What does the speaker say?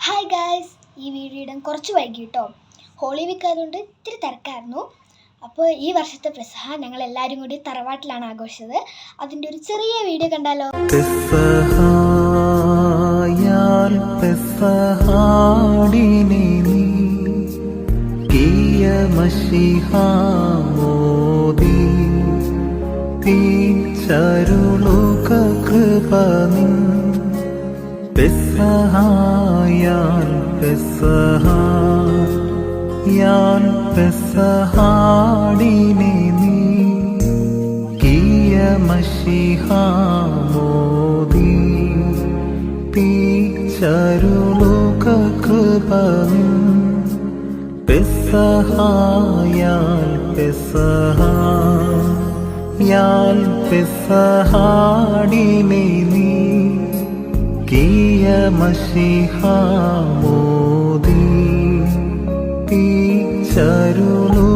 Hi guys, ഈ video ഇടാൻ കുറച്ച് വൈകി കേട്ടോ. ഹോളി വീക്ക് ആയതുകൊണ്ട് ഇത്തിരി തിരക്കായിരുന്നു. അപ്പോൾ ഈ വർഷത്തെ പെസഹ ഞങ്ങൾ എല്ലാവരും കൂടി തറവാട്ടിലാണ് ആഘോഷിച്ചത്. അതിൻ്റെ ഒരു ചെറിയ വീഡിയോ കണ്ടാലോ? പെസഹാടിനെ നീ കിയ മശിഹാ മോദി തീച്ചരുളുക കൃപനിൻ പെസഹായാൽ പെസഹാടിനെ നീ കിയ മശിഹാ മോദി തീച്ചരുളുക